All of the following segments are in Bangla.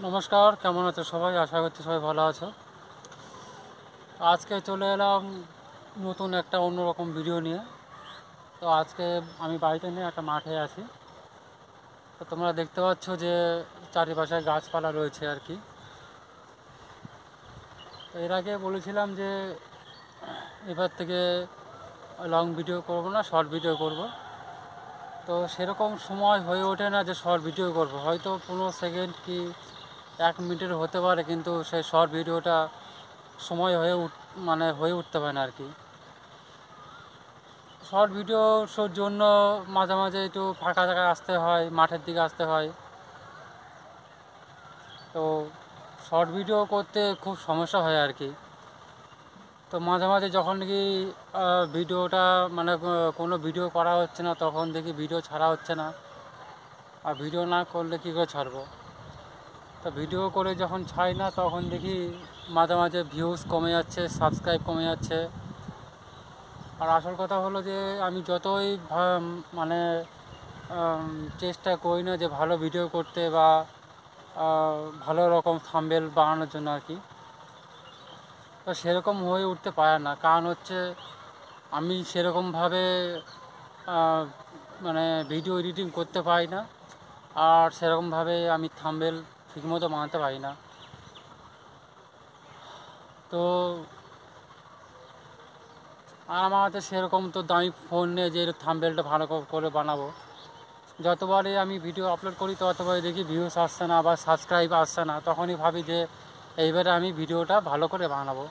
নমস্কার, কেমন আছো সবাই? আশা করছি সবাই ভালো আছো। আজকে চলে এলাম নতুন একটা অন্যরকম ভিডিও নিয়ে। তো আজকে আমি বাড়িতে নিয়ে একটা মাঠে আছি। তো তোমরা দেখতে পাচ্ছ যে চারিপাশে গাছপালা রয়েছে আর কি। তো এর আগে বলেছিলাম যে এবার থেকে লং ভিডিও করব না, শর্ট ভিডিও করব। তো সেরকম সময় হয়ে ওঠে না যে শর্ট ভিডিও করব, হয়তো 15 সেকেন্ড কি 1 মিনিটের হতে পারে, কিন্তু সেই শর্ট ভিডিওটা সময় হয়ে উঠতে পারে না আর কি। শর্ট ভিডিওর জন্য মাঝে মাঝে একটু ফাঁকা জায়গায় আসতে হয়, মাঠের দিকে আসতে হয়। তো শর্ট ভিডিও করতে খুব সমস্যা হয় আর কি। তো মাঝে মাঝে যখন কি ভিডিওটা কোনো ভিডিও করা হচ্ছে না, তখন দেখি ভিডিও ছাড়া হচ্ছে না। আর ভিডিও না করলে কী করে ছাড়বো? তো ভিডিও করে যখন ছাড়ি না, তখন দেখি মাঝে মাঝে ভিউজ কমে যাচ্ছে, সাবস্ক্রাইব কমে যাচ্ছে। আর আসল কথা হলো যে আমি যতই মানে চেষ্টা করি না যে ভালো ভিডিও করতে বা ভালো রকম থাম্বনেল বানানোর জন্য আর কি, তো সেরকম হয়ে উঠতে পারে না। কারণ হচ্ছে আমি সেরকমভাবে আহ, ভিডিও এডিটিং করতে পারি না, আর সেরকমভাবে আমি থাম্বনেল ঠিকমতো বানাতে পারি না। তো আর আমার হাতে সেরকম তো দামি ফোন নেই যে থাম্বনেলটা ভালো করে বানাবো। যতবারই আমি ভিডিও আপলোড করি ততবারই দেখি ভিউস আসছে না বা সাবস্ক্রাইব আসছে না, তখনই ভাবি যে এইবারে আমি ভিডিওটা ভালো করে বানাবো।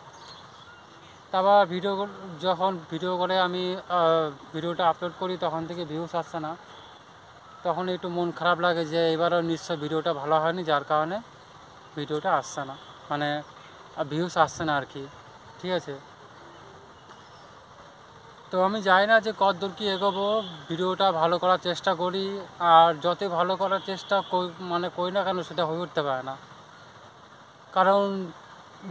তারপর যখন ভিডিও করে আমি ভিডিওটা আপলোড করি, তখন থেকে ভিউস আসছে না, তখন একটু মন খারাপ লাগে যে এবারও নিশ্চয় ভিডিওটা ভালো হয়নি, যার কারণে ভিডিওটা আসছে না, মানে ভিউস আসছে না আর কি। ঠিক আছে। তো আমি জানি না যে কতদূর কী এগোবো। ভিডিওটা ভালো করার চেষ্টা করি, আর যতই ভালো করার চেষ্টা করি না কেন, সেটা হয়ে উঠতে পারে না। কারণ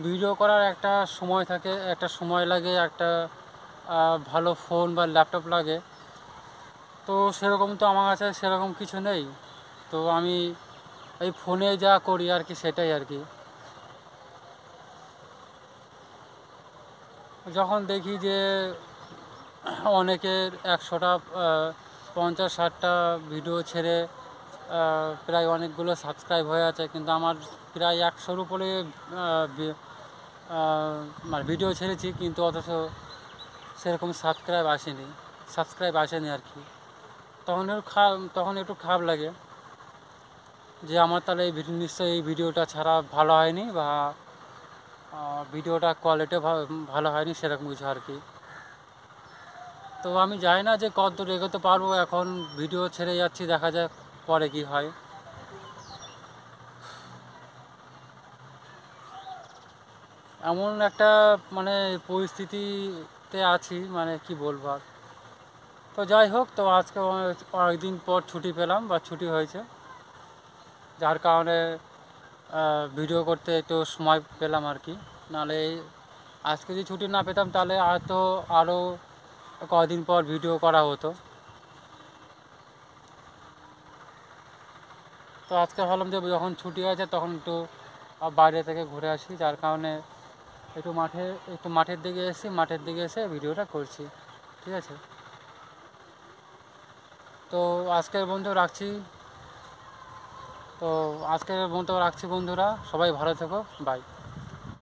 ভিডিও করার একটা সময় থাকে, একটা সময় লাগে, একটা ভালো ফোন বা ল্যাপটপ লাগে। তো সেরকম তো আমার কাছে সেরকম কিছু নেই। তো আমি এই ফোনে যা করি আর কি, সেটাই আর কি। যখন দেখি যে অনেকের 100টা 50-60টা ভিডিও ছেড়ে প্রায় অনেকগুলো সাবস্ক্রাইব হয়ে আছে, কিন্তু আমার প্রায় 100-র উপরে ভিডিও ছেড়েছি, কিন্তু অথচ সেরকম সাবস্ক্রাইব আসেনি আর কি। তখন একটু খারাপ লাগে যে আমার তাহলে নিশ্চয়ই এই ভিডিওটা ছাড়া ভালো হয়নি, বা ভিডিওটা কোয়ালিটি ভালো হয়নি, সেরকম কিছু আর কি। তো আমি জানি না যে কতদূর এগোতে পারবো। এখন ভিডিও ছেড়ে যাচ্ছি, দেখা যাক পরে কি হয়। এমন একটা পরিস্থিতিতে আছি, কি বলবো আর। তো যাই হোক, তো আজকে অনেকদিন পর ছুটি পেলাম বা ছুটি হয়েছে, যার কারণে ভিডিও করতে একটু সময় পেলাম আর কি। নাহলে আজকে যদি ছুটি না পেতাম, তাহলে হয়তো আরও কদিন পর ভিডিও করা হতো। তো আজকে ভাবলাম যে যখন ছুটি আছে তখন একটু বাইরে থেকে ঘুরে আসি, যার কারণে একটু মাঠের দিকে এসে ভিডিওটা করছি। ঠিক আছে। তো আজকের বন্ধু রাখছি তো আজকের মতো রাখছি বন্ধুরা, সবাই ভালো থেকো, বাই।